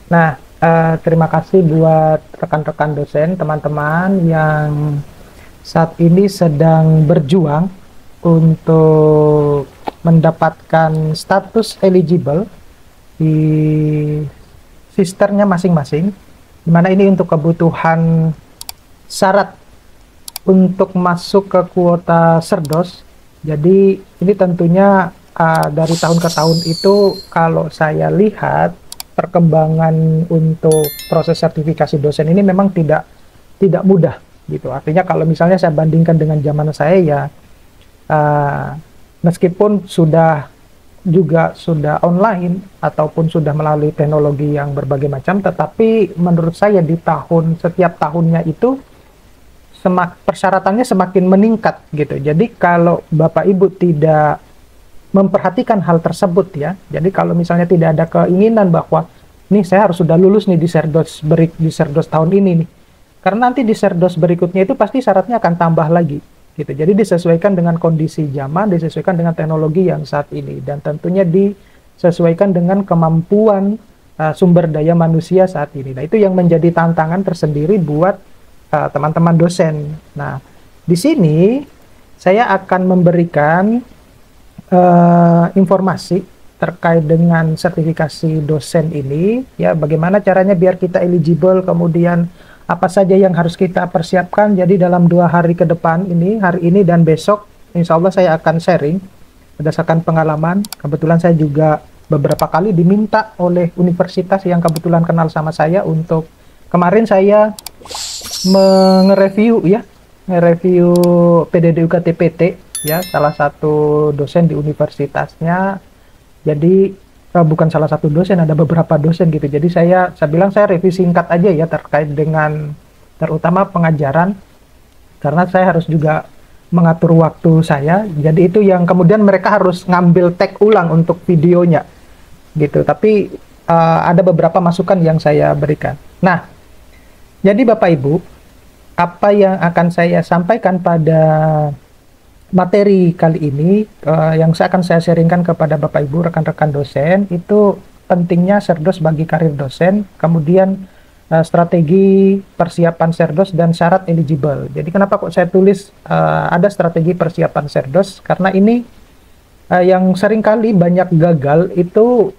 Nah, terima kasih buat rekan-rekan dosen, teman-teman yang saat ini sedang berjuang untuk mendapatkan status eligible di sisternya masing-masing, di mana ini untuk kebutuhan syarat untuk masuk ke kuota Serdos. Jadi ini tentunya dari tahun ke tahun itu kalau saya lihat perkembangan untuk proses sertifikasi dosen ini memang tidak mudah gitu. Artinya kalau misalnya saya bandingkan dengan zaman saya ya, uh, meskipun sudah online ataupun sudah melalui teknologi yang berbagai macam, tetapi menurut saya di setiap tahunnya itu persyaratannya semakin meningkat gitu. Jadi kalau Bapak Ibu tidak memperhatikan hal tersebut ya, jadi kalau misalnya tidak ada keinginan bahwa nih saya harus sudah lulus nih di Serdos tahun ini nih, karena nanti di Serdos berikutnya itu pasti syaratnya akan tambah lagi gitu. Jadi disesuaikan dengan kondisi zaman, disesuaikan dengan teknologi yang saat ini, dan tentunya disesuaikan dengan kemampuan sumber daya manusia saat ini. Nah, itu yang menjadi tantangan tersendiri buat teman-teman dosen. Nah, di sini saya akan memberikan informasi terkait dengan sertifikasi dosen ini, ya bagaimana caranya biar kita eligible, kemudian apa saja yang harus kita persiapkan. Jadi dalam 2 hari ke depan ini, hari ini dan besok, insya Allah saya akan sharing berdasarkan pengalaman. Kebetulan saya juga beberapa kali diminta oleh universitas yang kebetulan kenal sama saya untuk kemarin saya nge-review ya, nge-review PDD-UKT-PT ya, salah satu dosen di universitasnya. Jadi bukan salah satu dosen, ada beberapa dosen gitu. Jadi saya bilang saya review singkat aja ya terkait dengan terutama pengajaran, karena saya harus juga mengatur waktu saya. Jadi itu yang kemudian mereka harus ngambil tag ulang untuk videonya gitu. Tapi ada beberapa masukan yang saya berikan. Nah, jadi Bapak Ibu, apa yang akan saya sampaikan pada materi kali ini, yang akan saya sharingkan kepada Bapak Ibu, rekan-rekan dosen, itu pentingnya Serdos bagi karir dosen, kemudian strategi persiapan Serdos dan syarat eligible. Jadi kenapa kok saya tulis ada strategi persiapan Serdos? Karena ini yang seringkali banyak gagal itu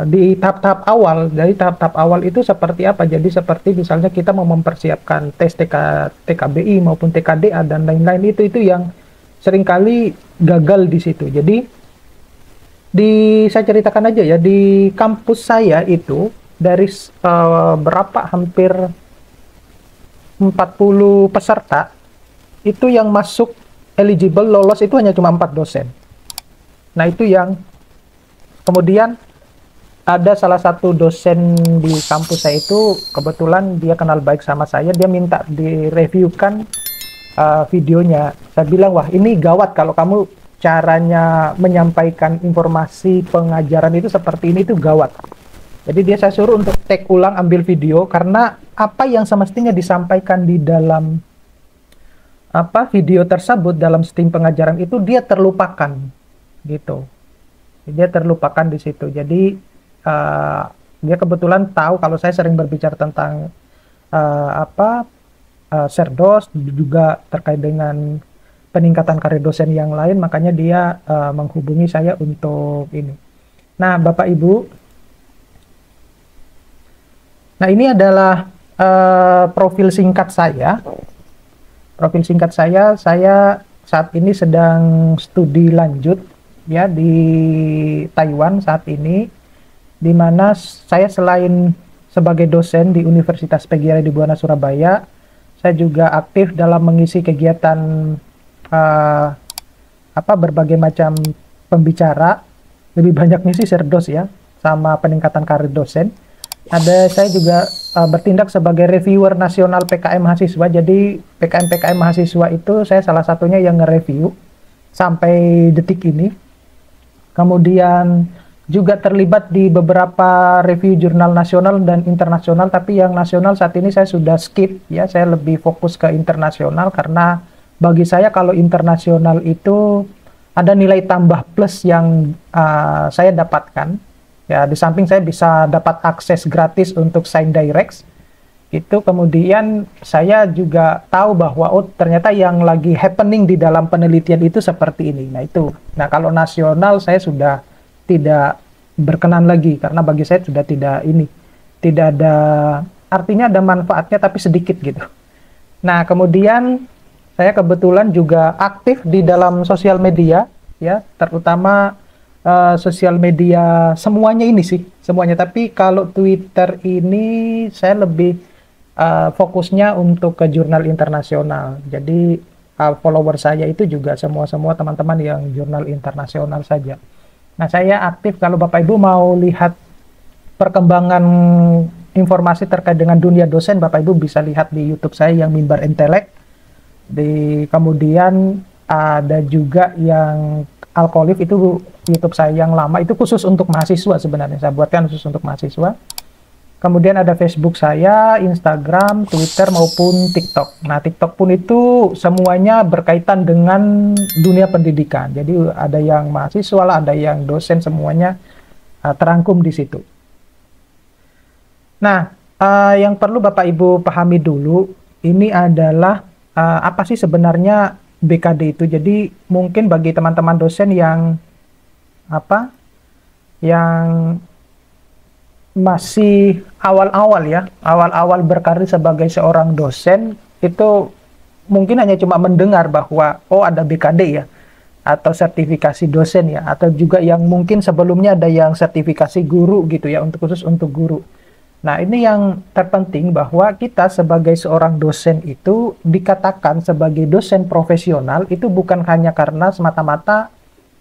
di tahap-tahap awal. Dari tahap-tahap awal itu seperti apa? Jadi seperti misalnya kita mau mempersiapkan tes TKBI maupun TKDA dan lain-lain, itu yang seringkali gagal di situ. Jadi saya ceritakan aja ya, di kampus saya itu dari hampir 40 peserta itu yang masuk eligible lolos itu hanya cuma 4 dosen. Nah, itu yang kemudian ada salah satu dosen di kampus saya itu, kebetulan dia kenal baik sama saya, dia minta direviewkan videonya. Saya bilang, wah ini gawat kalau kamu caranya menyampaikan informasi pengajaran itu seperti ini, itu gawat. Jadi saya suruh untuk take ulang, ambil video, karena apa yang semestinya disampaikan di dalam video tersebut dalam sistem pengajaran itu dia terlupakan gitu. Dia terlupakan di situ. Jadi dia kebetulan tahu kalau saya sering berbicara tentang Serdos, juga terkait dengan peningkatan karir dosen yang lain, makanya dia menghubungi saya untuk ini. Nah, Bapak Ibu, nah ini adalah profil singkat saya. Profil singkat saya saat ini sedang studi lanjut ya di Taiwan saat ini, di mana saya selain sebagai dosen di Universitas PGRI di Buana Surabaya, saya juga aktif dalam mengisi kegiatan berbagai macam pembicara, lebih banyaknya sih Serdos ya, sama peningkatan karir dosen. Saya juga bertindak sebagai reviewer nasional PKM mahasiswa. Jadi PKM mahasiswa itu saya salah satunya yang nge-review sampai detik ini. Kemudian juga terlibat di beberapa review jurnal nasional dan internasional, tapi yang nasional saat ini saya sudah skip ya, saya lebih fokus ke internasional, karena bagi saya kalau internasional itu ada nilai tambah plus yang saya dapatkan Ya, di samping saya bisa dapat akses gratis untuk Sign Direct, itu kemudian saya juga tahu bahwa oh ternyata yang lagi happening di dalam penelitian itu seperti ini. Nah itu. Nah kalau nasional saya sudah tidak berkenan lagi karena bagi saya sudah tidak ada artinya, ada manfaatnya tapi sedikit gitu. Nah kemudian saya kebetulan juga aktif di dalam sosial media ya, terutama sosial media semuanya ini sih, semuanya. Tapi kalau Twitter ini saya lebih fokusnya untuk ke jurnal internasional. Jadi follower saya itu juga semua teman-teman yang jurnal internasional saja. Nah, saya aktif kalau Bapak Ibu mau lihat perkembangan informasi terkait dengan dunia dosen, Bapak Ibu bisa lihat di YouTube saya yang Mimbar Intelek. Kemudian ada juga yang Alkolif, itu YouTube saya yang lama, itu khusus untuk mahasiswa sebenarnya. Saya buatkan khusus untuk mahasiswa. Kemudian ada Facebook saya, Instagram, Twitter, maupun TikTok. Nah, TikTok pun itu semuanya berkaitan dengan dunia pendidikan. Jadi ada yang mahasiswa lah, ada yang dosen, semuanya terangkum di situ. Nah, yang perlu Bapak Ibu pahami dulu, ini adalah apa sih sebenarnya BKD itu. Jadi mungkin bagi teman-teman dosen yang masih awal-awal berkarir sebagai seorang dosen, itu mungkin hanya cuma mendengar bahwa oh ada BKD ya, atau sertifikasi dosen ya, atau juga yang mungkin sebelumnya ada yang sertifikasi guru gitu ya, khusus untuk guru. Nah ini yang terpenting, bahwa kita sebagai seorang dosen itu dikatakan sebagai dosen profesional itu bukan hanya karena semata-mata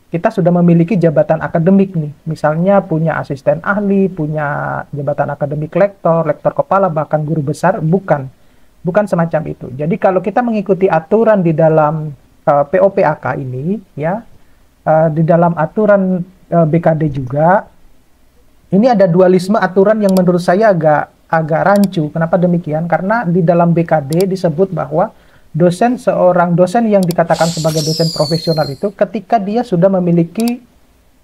kita sudah memiliki jabatan akademik nih, misalnya punya asisten ahli, punya jabatan akademik lektor kepala, bahkan guru besar, bukan semacam itu. Jadi kalau kita mengikuti aturan di dalam POPAK ini ya, di dalam aturan BKD juga, ini ada dualisme aturan yang menurut saya agak rancu. Kenapa demikian? Karena di dalam BKD disebut bahwa seorang dosen yang dikatakan sebagai dosen profesional itu ketika dia sudah memiliki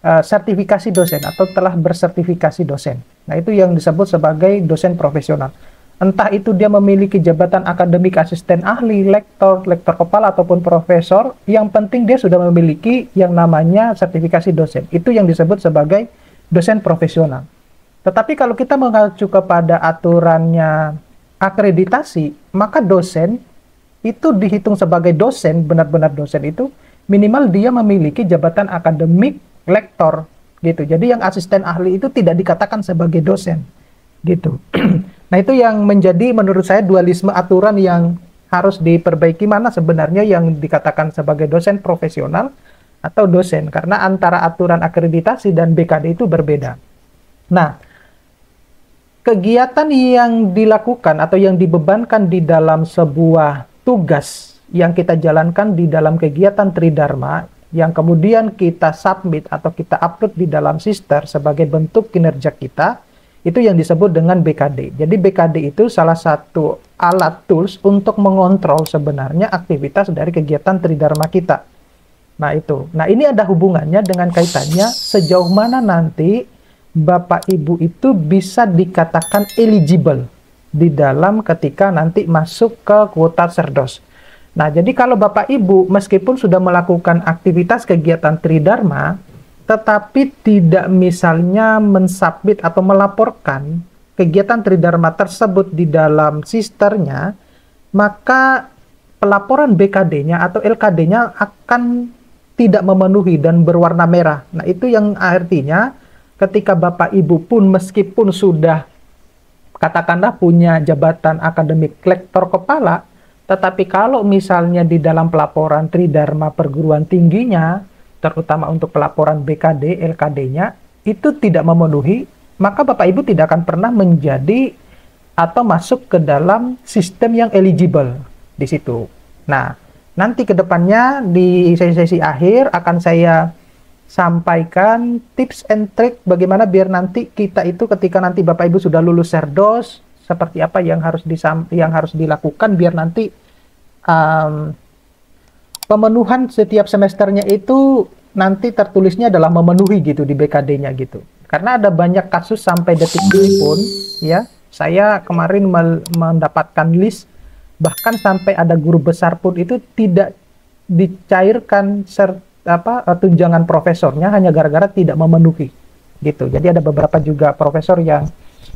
sertifikasi dosen atau telah bersertifikasi dosen. Nah, itu yang disebut sebagai dosen profesional. Entah itu dia memiliki jabatan akademik asisten ahli, lektor kepala, ataupun profesor, yang penting dia sudah memiliki yang namanya sertifikasi dosen. Itu yang disebut sebagai dosen profesional. Tetapi kalau kita mengacu kepada aturannya akreditasi, maka dosen itu dihitung sebagai dosen, benar-benar dosen itu minimal dia memiliki jabatan akademik lektor gitu. Jadi yang asisten ahli itu tidak dikatakan sebagai dosen gitu. Nah itu yang menjadi menurut saya dualisme aturan yang harus diperbaiki, mana sebenarnya yang dikatakan sebagai dosen profesional atau dosen, karena antara aturan akreditasi dan BKD itu berbeda. Nah, kegiatan yang dilakukan atau yang dibebankan di dalam sebuah tugas yang kita jalankan di dalam kegiatan Tridharma, yang kemudian kita submit atau kita upload di dalam Sister sebagai bentuk kinerja kita, itu yang disebut dengan BKD. Jadi BKD itu salah satu alat tools untuk mengontrol sebenarnya aktivitas dari kegiatan Tridharma kita. Nah itu. Nah ini ada hubungannya dengan kaitannya sejauh mana nanti Bapak Ibu itu bisa dikatakan eligible di dalam ketika nanti masuk ke kuota Serdos. Nah, jadi kalau Bapak Ibu meskipun sudah melakukan aktivitas kegiatan Tridharma, tetapi tidak misalnya mensubmit atau melaporkan kegiatan Tridharma tersebut di dalam sisternya, maka pelaporan BKD-nya atau LKD-nya akan tidak memenuhi dan berwarna merah. Nah, itu yang artinya ketika Bapak Ibu pun meskipun sudah katakanlah punya jabatan akademik lektor kepala, tetapi kalau misalnya di dalam pelaporan Tridharma perguruan tingginya, terutama untuk pelaporan BKD, LKD-nya, itu tidak memenuhi, maka Bapak Ibu tidak akan pernah menjadi atau masuk ke dalam sistem yang eligible di situ. Nah, nanti ke depannya di sesi-sesi akhir akan saya sampaikan tips and trick bagaimana biar nanti kita itu ketika nanti Bapak Ibu sudah lulus Serdos, seperti apa yang harus dilakukan biar nanti pemenuhan setiap semesternya itu nanti tertulisnya adalah memenuhi gitu di BKD-nya gitu. Karena ada banyak kasus sampai detik ini pun, ya, saya kemarin mendapatkan list, bahkan sampai ada guru besar pun itu tidak dicairkan tunjangan profesornya hanya gara-gara tidak memenuhi, gitu. Jadi ada beberapa juga profesor yang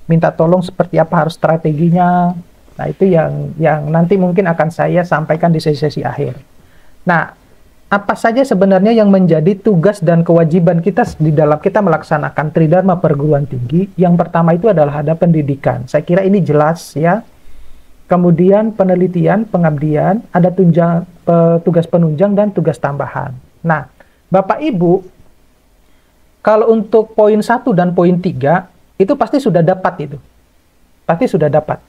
minta tolong seperti apa harus strateginya. Nah, itu yang nanti mungkin akan saya sampaikan di sesi-sesi akhir. Nah, apa saja sebenarnya yang menjadi tugas dan kewajiban kita di dalam kita melaksanakan Tridharma perguruan tinggi? Yang pertama itu adalah ada pendidikan. Saya kira ini jelas ya. Kemudian penelitian, pengabdian, ada tugas penunjang dan tugas tambahan. Nah, Bapak Ibu, kalau untuk poin 1 dan poin 3, itu pasti sudah dapat itu. Pasti sudah dapat.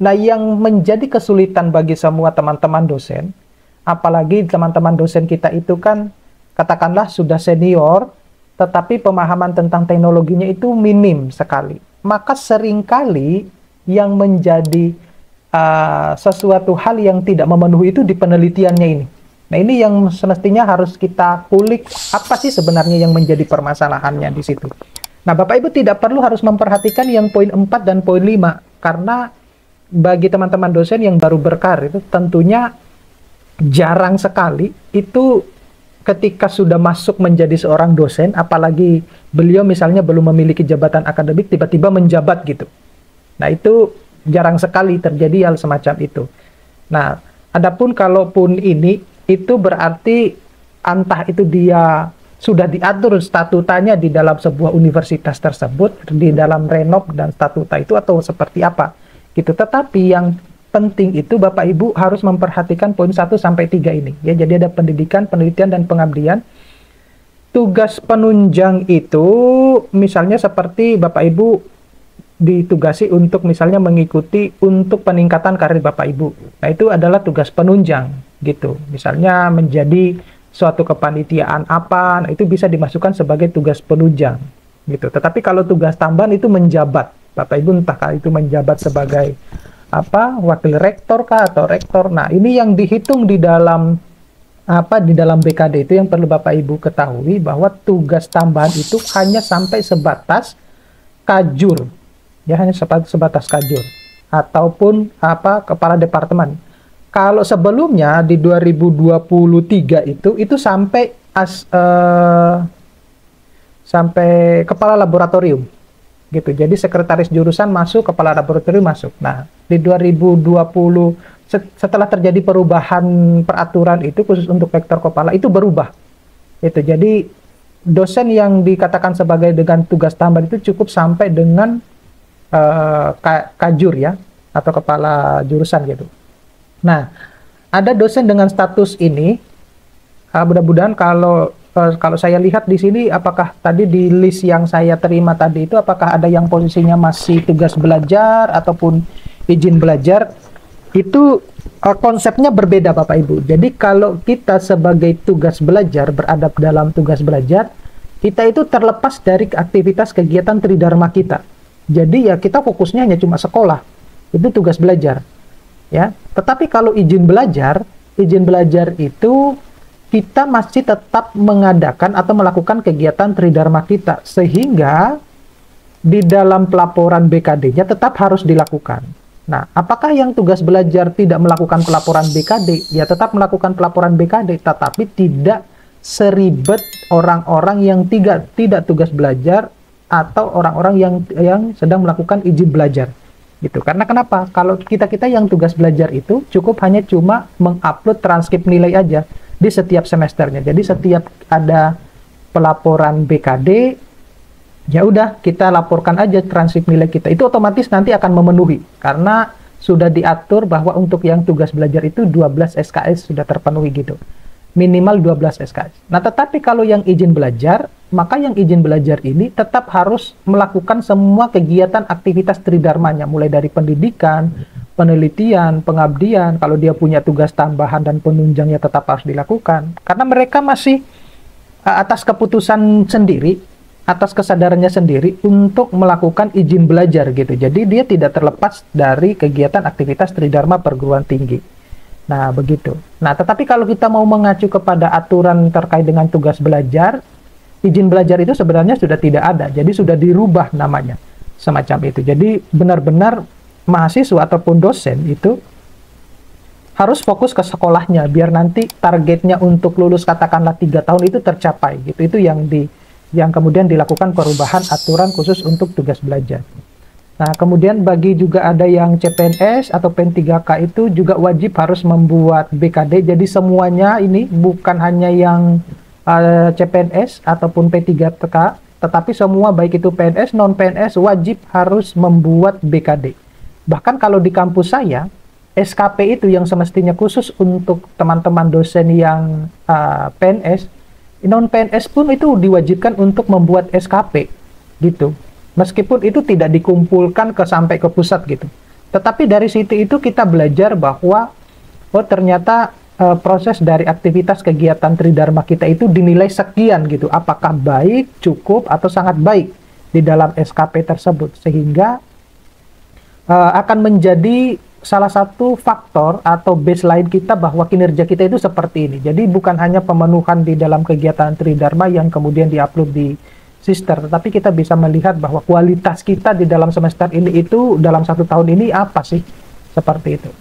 Nah, yang menjadi kesulitan bagi semua teman-teman dosen, apalagi teman-teman dosen kita itu kan, katakanlah sudah senior, tetapi pemahaman tentang teknologinya itu minim sekali. Maka seringkali yang menjadi sesuatu hal yang tidak memenuhi itu di penelitiannya ini. Nah, ini yang semestinya harus kita kulik, apa sih sebenarnya yang menjadi permasalahannya di situ. Nah, Bapak Ibu tidak perlu harus memperhatikan yang poin 4 dan poin 5, karena bagi teman-teman dosen yang baru berkarir itu tentunya jarang sekali itu ketika sudah masuk menjadi seorang dosen, apalagi beliau misalnya belum memiliki jabatan akademik, tiba-tiba menjabat gitu. Nah, itu jarang sekali terjadi hal semacam itu. Nah, adapun kalaupun ini, itu berarti entah itu dia sudah diatur statutanya di dalam sebuah universitas tersebut, di dalam renov dan statuta itu, atau seperti apa gitu. Tetapi yang penting itu Bapak Ibu harus memperhatikan poin 1 sampai 3 ini ya. Jadi ada pendidikan, penelitian dan pengabdian. Tugas penunjang itu misalnya seperti Bapak Ibu ditugasi untuk misalnya mengikuti untuk peningkatan karir Bapak Ibu. Nah, itu adalah tugas penunjang gitu. Misalnya menjadi suatu kepanitiaan apa, nah itu bisa dimasukkan sebagai tugas penunjang gitu. Tetapi kalau tugas tambahan itu menjabat. Bapak Ibu entah itu menjabat sebagai wakil rektor kah atau rektor. Nah, ini yang dihitung di dalam di dalam BKD itu yang perlu Bapak Ibu ketahui, bahwa tugas tambahan itu hanya sampai sebatas kajur. Ya, hanya sebatas kajur ataupun kepala departemen. Kalau sebelumnya di 2023 itu sampai sampai kepala laboratorium gitu. Jadi sekretaris jurusan masuk, kepala laboratorium masuk. Nah, di 2020 setelah terjadi perubahan peraturan itu khusus untuk vektor kepala itu berubah. Itu jadi dosen yang dikatakan sebagai dengan tugas tambahan itu cukup sampai dengan kajur ya, atau kepala jurusan gitu. Nah, ada dosen dengan status ini, mudah-mudahan kalau saya lihat di sini, apakah tadi di list yang saya terima tadi itu, apakah ada yang posisinya masih tugas belajar ataupun izin belajar, itu konsepnya berbeda Bapak Ibu. Jadi kalau kita sebagai tugas belajar, berada dalam tugas belajar, kita itu terlepas dari aktivitas kegiatan Tridharma kita. Jadi ya kita fokusnya hanya cuma sekolah, itu tugas belajar. Ya, tetapi kalau izin belajar itu kita masih tetap mengadakan atau melakukan kegiatan Tridharma kita, sehingga di dalam pelaporan BKD-nya tetap harus dilakukan. Nah, apakah yang tugas belajar tidak melakukan pelaporan BKD? Ya, tetap melakukan pelaporan BKD, tetapi tidak seribet orang-orang yang tidak tugas belajar atau orang-orang yang sedang melakukan izin belajar. Gitu. Karena kenapa? Kalau kita yang tugas belajar itu cukup hanya cuma mengupload transkrip nilai aja di setiap semesternya. Jadi setiap ada pelaporan BKD, ya udah kita laporkan aja transkrip nilai kita. Itu otomatis nanti akan memenuhi karena sudah diatur bahwa untuk yang tugas belajar itu 12 SKS sudah terpenuhi gitu. Minimal 12 SKS. Nah, tetapi kalau yang izin belajar, maka yang izin belajar ini tetap harus melakukan semua kegiatan aktivitas Tridharmanya, mulai dari pendidikan, penelitian, pengabdian. Kalau dia punya tugas tambahan dan penunjangnya tetap harus dilakukan. Karena mereka masih atas keputusan sendiri, atas kesadarannya sendiri untuk melakukan izin belajar gitu. Jadi dia tidak terlepas dari kegiatan aktivitas Tridharma perguruan tinggi. Nah, begitu. Nah, tetapi kalau kita mau mengacu kepada aturan terkait dengan tugas belajar, izin belajar itu sebenarnya sudah tidak ada, jadi sudah dirubah namanya semacam itu. Jadi benar-benar mahasiswa ataupun dosen itu harus fokus ke sekolahnya biar nanti targetnya untuk lulus katakanlah 3 tahun itu tercapai gitu. Itu yang kemudian dilakukan perubahan aturan khusus untuk tugas belajar. Nah, kemudian bagi juga ada yang CPNS atau P3K itu juga wajib harus membuat BKD. Jadi semuanya ini bukan hanya yang CPNS ataupun P3K, tetapi semua baik itu PNS, non-PNS wajib harus membuat BKD. Bahkan kalau di kampus saya, SKP itu yang semestinya khusus untuk teman-teman dosen yang PNS, non-PNS pun itu diwajibkan untuk membuat SKP gitu. Meskipun itu tidak dikumpulkan sampai ke pusat gitu. Tetapi dari situ itu kita belajar bahwa oh ternyata proses dari aktivitas kegiatan Tridharma kita itu dinilai sekian gitu. Apakah baik, cukup, atau sangat baik di dalam SKP tersebut. Sehingga akan menjadi salah satu faktor atau baseline kita bahwa kinerja kita itu seperti ini. Jadi bukan hanya pemenuhan di dalam kegiatan Tridharma yang kemudian diupload di Sister, tetapi kita bisa melihat bahwa kualitas kita di dalam semester ini itu dalam 1 tahun ini apa sih, seperti itu.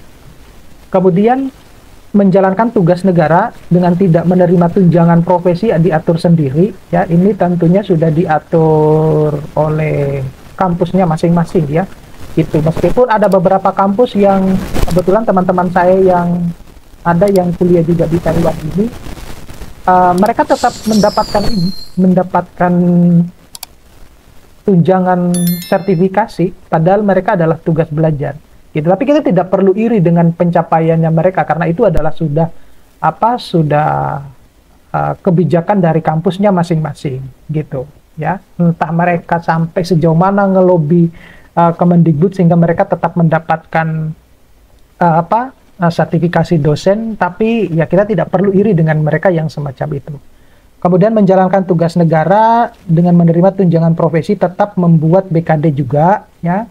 Kemudian menjalankan tugas negara dengan tidak menerima tunjangan profesi diatur sendiri, ya ini tentunya sudah diatur oleh kampusnya masing-masing ya. Itu meskipun ada beberapa kampus yang kebetulan teman-teman saya yang ada yang kuliah juga di Taiwan ini, mereka tetap mendapatkan tunjangan sertifikasi padahal mereka adalah tugas belajar gitu. Tapi kita tidak perlu iri dengan pencapaiannya mereka karena itu adalah sudah kebijakan dari kampusnya masing-masing gitu ya. Entah mereka sampai sejauh mana ngelobi Kemendikbud sehingga mereka tetap mendapatkan sertifikasi dosen, tapi ya kita tidak perlu iri dengan mereka yang semacam itu. Kemudian menjalankan tugas negara dengan menerima tunjangan profesi, tetap membuat BKD juga ya.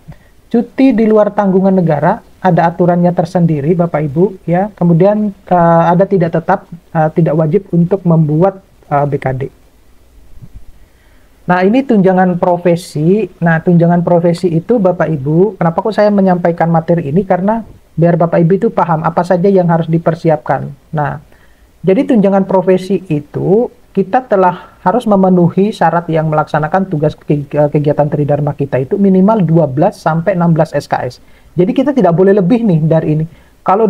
Cuti di luar tanggungan negara ada aturannya tersendiri Bapak Ibu ya. Kemudian ada tidak wajib untuk membuat BKD. Nah, ini tunjangan profesi. Nah, tunjangan profesi itu Bapak Ibu, kenapa kok saya menyampaikan materi ini? Karena biar Bapak Ibu itu paham apa saja yang harus dipersiapkan. Nah, jadi tunjangan profesi itu kita telah harus memenuhi syarat yang melaksanakan tugas kegiatan Tridharma kita itu minimal 12 sampai 16 SKS. Jadi kita tidak boleh lebih nih dari ini. Kalau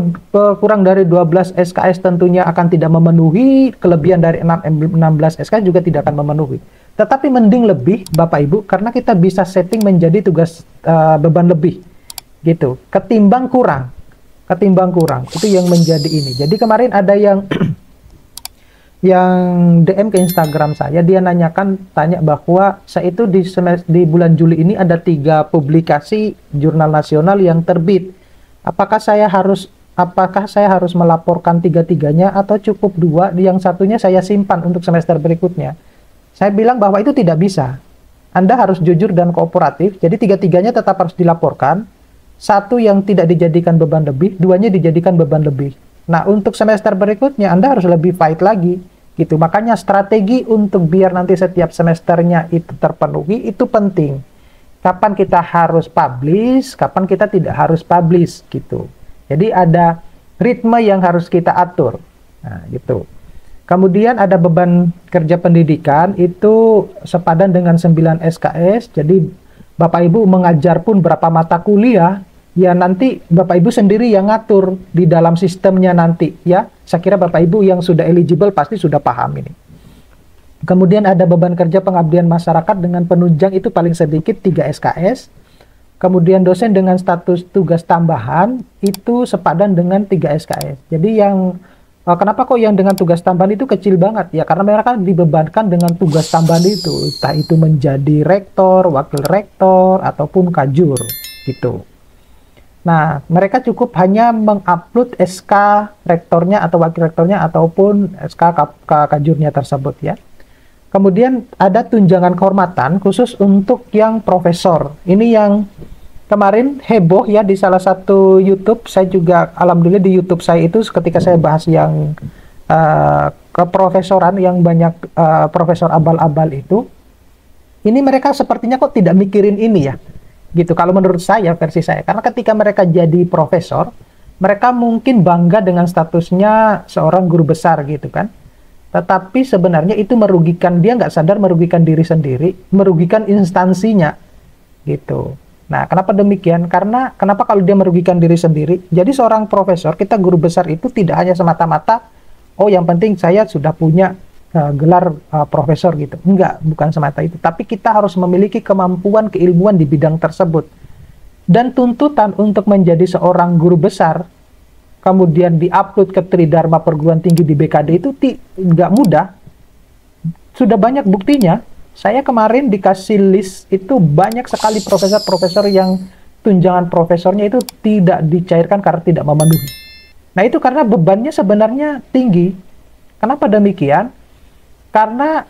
kurang dari 12 SKS tentunya akan tidak memenuhi, kelebihan dari 16 SKS juga tidak akan memenuhi. Tetapi mending lebih Bapak Ibu karena kita bisa setting menjadi tugas beban lebih gitu. Ketimbang kurang itu yang menjadi ini. Jadi kemarin ada yang DM ke Instagram saya, dia tanya bahwa saya itu di bulan Juli ini ada 3 publikasi jurnal nasional yang terbit. Apakah saya harus melaporkan 3-tiganya atau cukup 2, yang satunya saya simpan untuk semester berikutnya? Saya bilang bahwa itu tidak bisa. Anda harus jujur dan kooperatif. Jadi 3-tiganya tetap harus dilaporkan. 1 yang tidak dijadikan beban lebih, 2-nya dijadikan beban lebih. Nah, untuk semester berikutnya Anda harus lebih fight lagi gitu. Makanya strategi untuk biar nanti setiap semesternya itu terpenuhi itu penting. Kapan kita harus publish, kapan kita tidak harus publish gitu. Jadi ada ritme yang harus kita atur. Nah, gitu. Kemudian ada beban kerja pendidikan itu sepadan dengan 9 SKS. Jadi Bapak Ibu mengajar pun berapa mata kuliah, ya nanti Bapak Ibu sendiri yang ngatur di dalam sistemnya nanti ya. Saya kira Bapak Ibu yang sudah eligible pasti sudah paham ini. Kemudian ada beban kerja pengabdian masyarakat dengan penunjang itu paling sedikit 3 SKS. Kemudian dosen dengan status tugas tambahan itu sepadan dengan 3 SKS. Jadi kenapa kok yang dengan tugas tambahan itu kecil banget? Ya karena mereka dibebankan dengan tugas tambahan itu. Entah itu menjadi rektor, wakil rektor, ataupun kajur gitu. Nah, mereka cukup hanya mengupload SK rektornya atau wakil rektornya ataupun SK kajurnya tersebut ya. Kemudian ada tunjangan kehormatan khusus untuk yang profesor. Ini yang kemarin heboh ya di salah satu YouTube. Saya juga alhamdulillah di YouTube saya itu ketika saya bahas yang keprofesoran yang banyak profesor abal-abal itu, ini mereka sepertinya kok tidak mikirin ini ya, gitu. Kalau menurut saya, versi saya, karena ketika mereka jadi profesor, mereka mungkin bangga dengan statusnya seorang guru besar gitu kan. Tetapi sebenarnya itu merugikan dia, nggak sadar merugikan diri sendiri, merugikan instansinya gitu. Nah, kenapa demikian? Karena kenapa kalau dia merugikan diri sendiri? Jadi seorang profesor, kita guru besar itu tidak hanya semata-mata, oh yang penting saya sudah punya gelar profesor gitu. Enggak, bukan semata itu. Tapi kita harus memiliki kemampuan, keilmuan di bidang tersebut. Dan tuntutan untuk menjadi seorang guru besar, kemudian diupload ke Tridharma Perguruan Tinggi di BKD itu nggak mudah. Sudah banyak buktinya. Saya kemarin dikasih list itu banyak sekali profesor-profesor yang tunjangan profesornya itu tidak dicairkan karena tidak memenuhi. Nah itu karena bebannya sebenarnya tinggi. Kenapa demikian? Karena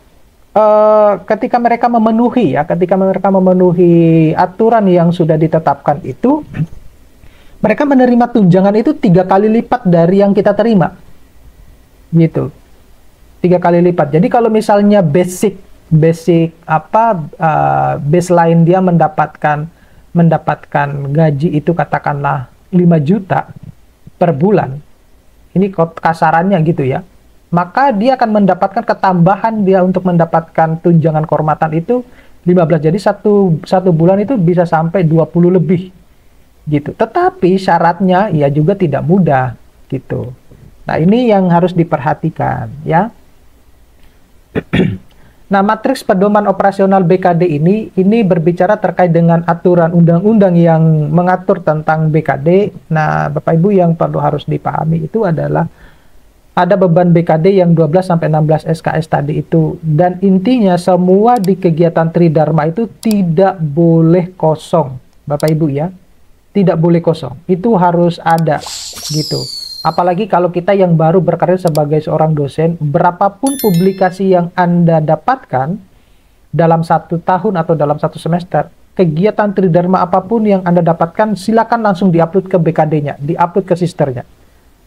ketika mereka memenuhi aturan yang sudah ditetapkan itu, mereka menerima tunjangan itu 3 kali lipat dari yang kita terima, gitu. 3 kali lipat. Jadi kalau misalnya baseline dia mendapatkan gaji itu katakanlah 5 juta per bulan, ini kasarannya gitu ya, maka dia akan mendapatkan ketambahan dia untuk mendapatkan tunjangan kehormatan itu 15. Jadi satu bulan itu bisa sampai 20 lebih gitu. Tetapi syaratnya ya juga tidak mudah gitu. Nah, ini yang harus diperhatikan ya. Nah, matriks pedoman operasional BKD ini berbicara terkait dengan aturan undang-undang yang mengatur tentang BKD. Nah, Bapak Ibu yang perlu harus dipahami itu adalah ada beban BKD yang 12 sampai 16 SKS tadi itu, dan intinya semua di kegiatan Tridharma itu tidak boleh kosong, Bapak Ibu ya. Tidak boleh kosong, itu harus ada gitu. Apalagi kalau kita yang baru berkarir sebagai seorang dosen, berapapun publikasi yang Anda dapatkan dalam 1 tahun atau dalam 1 semester, kegiatan Tridharma apapun yang Anda dapatkan, silakan langsung diupload ke BKD-nya, diupload ke sisternya.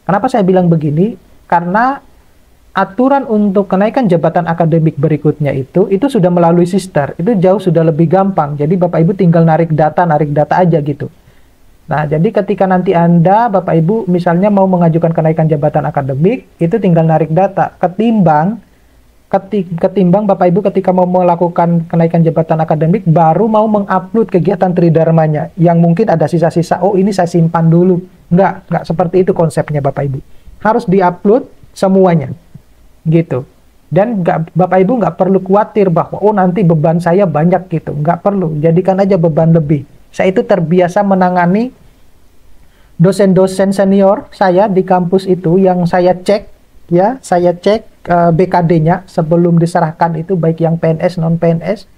Kenapa saya bilang begini? Karena aturan untuk kenaikan jabatan akademik berikutnya itu sudah melalui sister, itu jauh sudah lebih gampang. Jadi Bapak Ibu tinggal narik data aja gitu. Nah, jadi ketika nanti Anda, Bapak Ibu, misalnya mau mengajukan kenaikan jabatan akademik, itu tinggal narik data. Ketimbang Bapak Ibu ketika mau melakukan kenaikan jabatan akademik, baru mau mengupload kegiatan Tridharmanya, yang mungkin ada sisa-sisa, oh ini saya simpan dulu. Enggak seperti itu konsepnya Bapak Ibu. Harus diupload semuanya, gitu. Dan Bapak Ibu nggak perlu khawatir bahwa, oh nanti beban saya banyak gitu. Nggak perlu, jadikan aja beban lebih. Saya itu terbiasa menangani dosen-dosen senior saya di kampus itu yang saya cek ya, BKD-nya sebelum diserahkan itu, baik yang PNS non PNS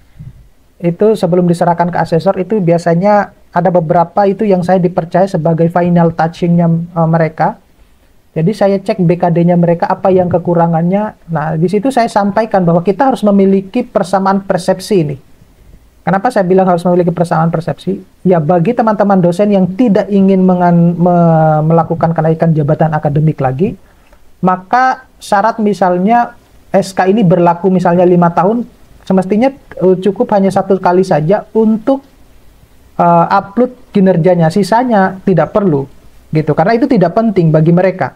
itu sebelum diserahkan ke asesor itu biasanya ada beberapa itu yang saya dipercaya sebagai final touching-nya mereka. Jadi saya cek BKD-nya mereka apa yang kekurangannya. Nah, di situ saya sampaikan bahwa kita harus memiliki persamaan persepsi ini. Kenapa saya bilang harus memiliki persamaan persepsi? Ya, bagi teman-teman dosen yang tidak ingin melakukan kenaikan jabatan akademik lagi, maka syarat misalnya SK ini berlaku misalnya 5 tahun, semestinya cukup hanya 1 kali saja untuk upload kinerjanya, sisanya tidak perlu, gitu. Karena itu tidak penting bagi mereka,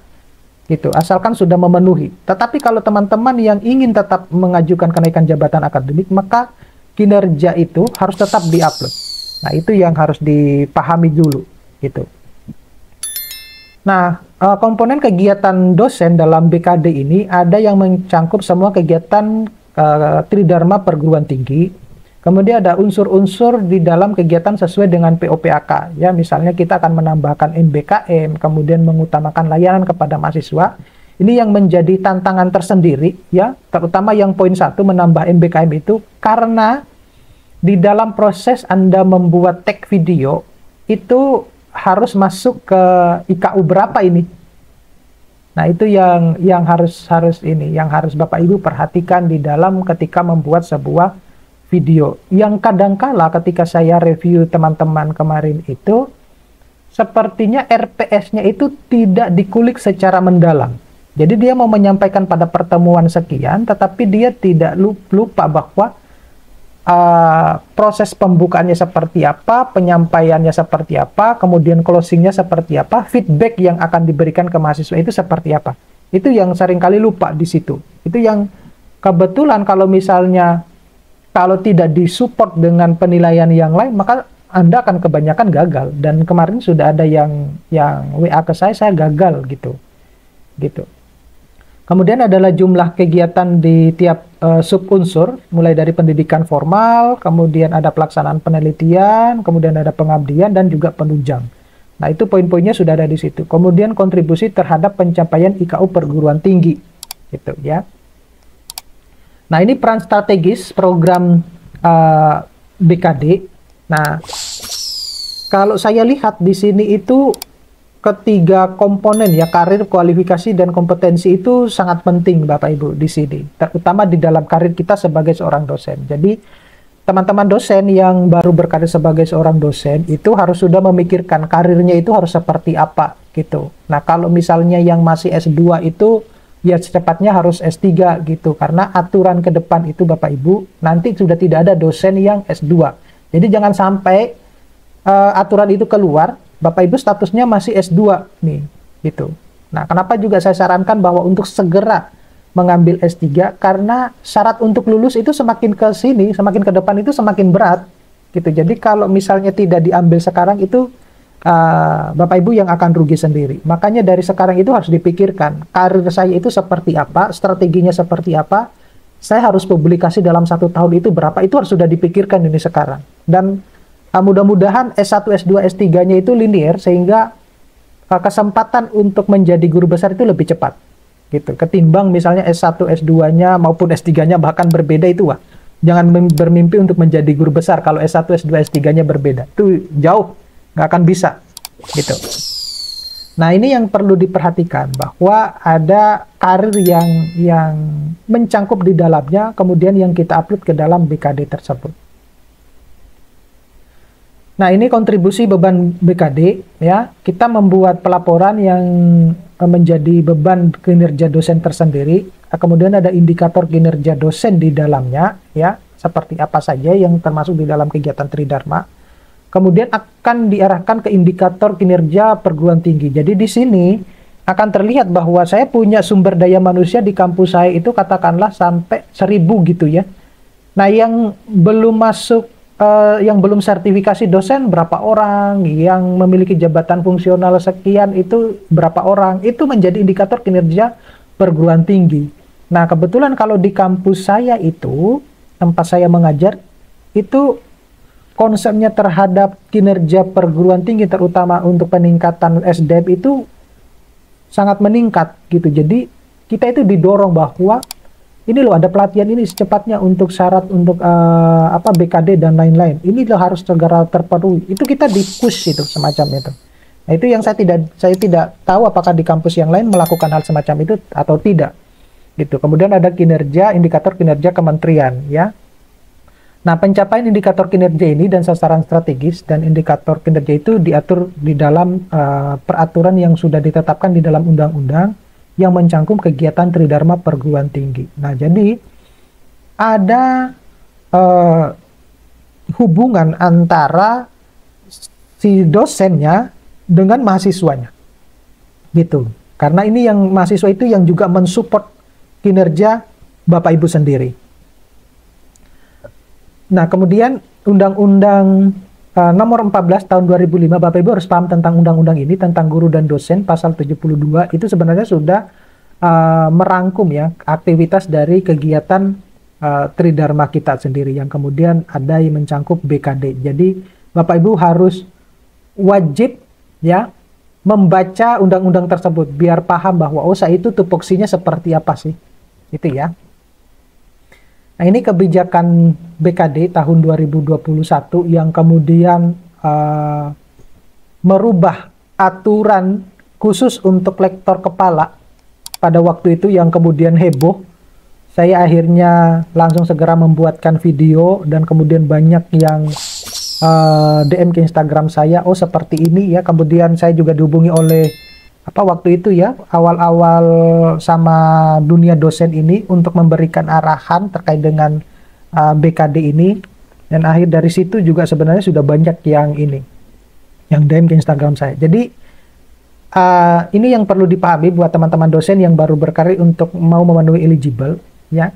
gitu. Asalkan sudah memenuhi. Tetapi kalau teman-teman yang ingin tetap mengajukan kenaikan jabatan akademik, maka kinerja itu harus tetap diupload. Nah, itu yang harus dipahami dulu, gitu. Nah, komponen kegiatan dosen dalam BKD ini ada yang mencangkup semua kegiatan Tridharma Perguruan Tinggi. Kemudian ada unsur-unsur di dalam kegiatan sesuai dengan POPAK. Ya, misalnya kita akan menambahkan MBKM, kemudian mengutamakan layanan kepada mahasiswa. Ini yang menjadi tantangan tersendiri, ya, terutama yang poin 1 menambah MBKM itu, karena di dalam proses Anda membuat tag video itu harus masuk ke IKU berapa ini. Nah, itu yang harus Bapak Ibu perhatikan di dalam ketika membuat sebuah video. Yang kadangkala ketika saya review teman-teman kemarin itu, sepertinya RPS-nya itu tidak dikulik secara mendalam. Jadi dia mau menyampaikan pada pertemuan sekian, tetapi dia tidak lupa bahwa proses pembukaannya seperti apa, penyampaiannya seperti apa, kemudian closingnya seperti apa, feedback yang akan diberikan ke mahasiswa itu seperti apa. Itu yang seringkali lupa di situ. Itu yang kebetulan kalau misalnya kalau tidak disupport dengan penilaian yang lain, maka Anda akan kebanyakan gagal. Dan kemarin sudah ada yang WA ke saya gagal gitu. Kemudian adalah jumlah kegiatan di tiap subunsur, mulai dari pendidikan formal, kemudian ada pelaksanaan penelitian, kemudian ada pengabdian, dan juga penunjang. Nah, itu poin-poinnya sudah ada di situ. Kemudian kontribusi terhadap pencapaian IKU perguruan tinggi, gitu ya. Nah, ini peran strategis program BKD. Nah, kalau saya lihat di sini itu ketiga komponen ya, karir, kualifikasi, dan kompetensi itu sangat penting Bapak Ibu di sini, terutama di dalam karir kita sebagai seorang dosen. Jadi teman-teman dosen yang baru berkarir sebagai seorang dosen itu harus sudah memikirkan karirnya itu harus seperti apa gitu. Nah, kalau misalnya yang masih S2 itu ya secepatnya harus S3 gitu, karena aturan ke depan itu Bapak Ibu nanti sudah tidak ada dosen yang S2. Jadi jangan sampai aturan itu keluar, Bapak Ibu statusnya masih S2 nih, gitu. Nah, kenapa juga saya sarankan bahwa untuk segera mengambil S3, karena syarat untuk lulus itu semakin ke sini, semakin ke depan itu semakin berat, gitu. Jadi kalau misalnya tidak diambil sekarang itu, Bapak Ibu yang akan rugi sendiri. Makanya dari sekarang itu harus dipikirkan, karir saya itu seperti apa, strateginya seperti apa, saya harus publikasi dalam 1 tahun itu berapa, itu harus sudah dipikirkan ini sekarang. Dan mudah-mudahan S1, S2, S3-nya itu linear, sehingga kesempatan untuk menjadi guru besar itu lebih cepat. Gitu. Ketimbang misalnya S1, S2-nya maupun S3-nya bahkan berbeda itu, wah, jangan bermimpi untuk menjadi guru besar kalau S1, S2, S3-nya berbeda. Itu jauh, nggak akan bisa. Gitu. Nah, ini yang perlu diperhatikan, bahwa ada karir yang mencangkup di dalamnya, kemudian yang kita upload ke dalam BKD tersebut. Nah, ini kontribusi beban BKD ya. Kita membuat pelaporan yang menjadi beban kinerja dosen tersendiri. Kemudian ada indikator kinerja dosen di dalamnya ya, seperti apa saja yang termasuk di dalam kegiatan Tridharma. Kemudian akan diarahkan ke indikator kinerja perguruan tinggi. Jadi di sini akan terlihat bahwa saya punya sumber daya manusia di kampus saya itu katakanlah sampai 1000 gitu ya. Nah, yang belum masuk yang belum sertifikasi dosen berapa orang, yang memiliki jabatan fungsional sekian itu berapa orang, itu menjadi indikator kinerja perguruan tinggi. Nah, kebetulan kalau di kampus saya itu, tempat saya mengajar, itu konsepnya terhadap kinerja perguruan tinggi, terutama untuk peningkatan SDM itu sangat meningkat gitu. Jadi kita itu didorong bahwa ini loh ada pelatihan ini secepatnya untuk syarat untuk BKD dan lain-lain. Ini loh harus segera terpenuhi. Itu kita di-push itu semacam itu. Nah, itu yang saya tidak tahu apakah di kampus yang lain melakukan hal semacam itu atau tidak. Gitu. Kemudian ada kinerja, indikator kinerja kementerian ya. Nah, pencapaian indikator kinerja ini dan sasaran strategis dan indikator kinerja itu diatur di dalam peraturan yang sudah ditetapkan di dalam undang-undang yang mencangkum kegiatan Tridharma perguruan tinggi. Nah, jadi ada hubungan antara si dosennya dengan mahasiswanya, gitu. Karena ini yang mahasiswa itu yang juga mensupport kinerja Bapak Ibu sendiri. Nah, kemudian Undang-Undang Nomor 14 tahun 2005, Bapak Ibu harus paham tentang undang-undang ini, tentang guru dan dosen, pasal 72, itu sebenarnya sudah merangkum ya aktivitas dari kegiatan Tridharma kita sendiri, yang kemudian ada yang mencangkup BKD. Jadi Bapak Ibu harus wajib ya membaca undang-undang tersebut, biar paham bahwa oh saya itu tupoksinya seperti apa sih, itu ya. Nah, ini kebijakan BKD tahun 2021 yang kemudian merubah aturan khusus untuk lektor kepala pada waktu itu, yang kemudian heboh. Saya akhirnya langsung segera membuatkan video dan kemudian banyak yang DM ke Instagram saya, oh seperti ini ya. Kemudian saya juga dihubungi oleh apa waktu itu ya, awal-awal sama dunia dosen ini untuk memberikan arahan terkait dengan BKD ini, dan akhir dari situ juga sebenarnya sudah banyak yang ini, yang DM ke Instagram saya. Jadi ini yang perlu dipahami buat teman-teman dosen yang baru berkarir untuk mau memenuhi eligible ya.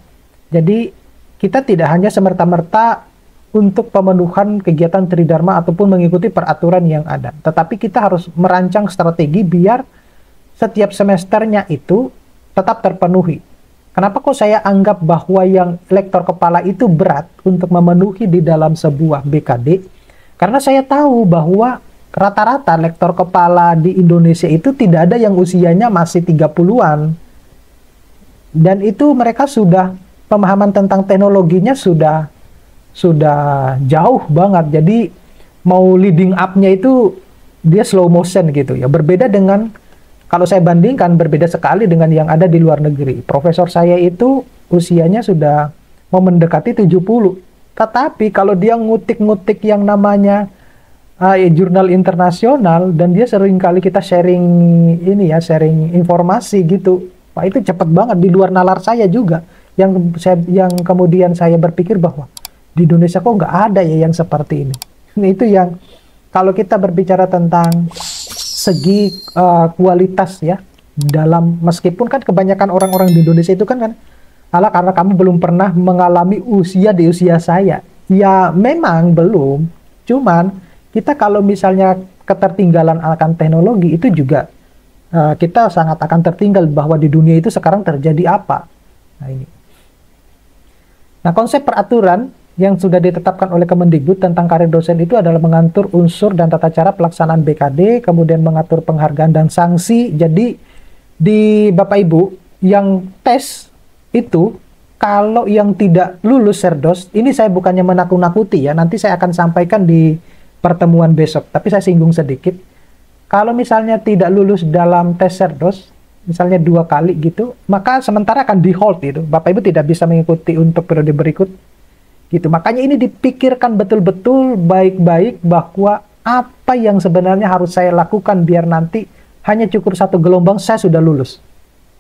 Jadi kita tidak hanya semerta-merta untuk pemenuhan kegiatan Tridharma ataupun mengikuti peraturan yang ada, tetapi kita harus merancang strategi biar setiap semesternya itu tetap terpenuhi. Kenapa kok saya anggap bahwa yang lektor kepala itu berat untuk memenuhi di dalam sebuah BKD? Karena saya tahu bahwa rata-rata lektor kepala di Indonesia itu tidak ada yang usianya masih 30-an. Dan itu mereka sudah, pemahaman tentang teknologinya sudah jauh banget. Jadi mau leading up-nya itu dia slow motion gitu ya. Berbeda dengan, kalau saya bandingkan, berbeda sekali dengan yang ada di luar negeri. Profesor saya itu usianya sudah mau mendekati 70. Tetapi kalau dia ngutik-ngutik yang namanya jurnal internasional, dan dia sering kali kita sharing ini ya, sharing informasi gitu. Wah, itu cepet banget, di luar nalar saya juga. Yang kemudian saya berpikir bahwa di Indonesia kok nggak ada ya yang seperti ini. Itu yang kalau kita berbicara tentang segi kualitas ya, dalam, meskipun kan kebanyakan orang-orang di Indonesia itu kan ala karena kamu belum pernah mengalami usia di usia saya. Ya memang belum, cuman kita kalau misalnya ketertinggalan akan teknologi itu juga kita sangat akan tertinggal bahwa di dunia itu sekarang terjadi apa. Nah ini. Nah konsep peraturan yang sudah ditetapkan oleh Kemendikbud tentang karir dosen itu adalah mengatur unsur dan tata cara pelaksanaan BKD, kemudian mengatur penghargaan dan sanksi. Jadi di Bapak Ibu yang tes itu, kalau yang tidak lulus Serdos, ini saya bukannya menakut-nakuti ya, nanti saya akan sampaikan di pertemuan besok, tapi saya singgung sedikit. Kalau misalnya tidak lulus dalam tes Serdos, misalnya 2 kali gitu, maka sementara akan di hold itu. Bapak Ibu tidak bisa mengikuti untuk periode berikut. Gitu. Makanya ini dipikirkan betul-betul baik-baik bahwa apa yang sebenarnya harus saya lakukan biar nanti hanya cukup 1 gelombang saya sudah lulus.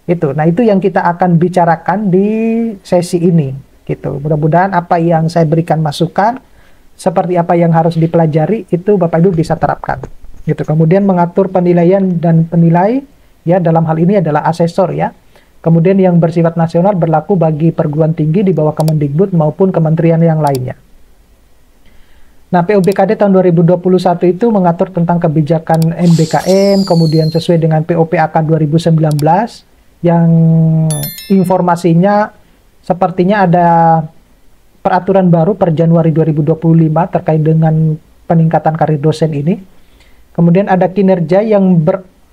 Itu. Nah, itu yang kita akan bicarakan di sesi ini. Gitu. Mudah-mudahan apa yang saya berikan masukan, seperti apa yang harus dipelajari, itu Bapak Ibu bisa terapkan. Gitu. Kemudian mengatur penilaian dan penilai, ya dalam hal ini adalah asesor ya. Kemudian yang bersifat nasional berlaku bagi perguruan tinggi di bawah Kemendikbud maupun kementerian yang lainnya. Nah, PUBKD tahun 2021 itu mengatur tentang kebijakan MBKM, kemudian sesuai dengan POPAK 2019, yang informasinya sepertinya ada peraturan baru per Januari 2025 terkait dengan peningkatan karir dosen ini. Kemudian ada kinerja yang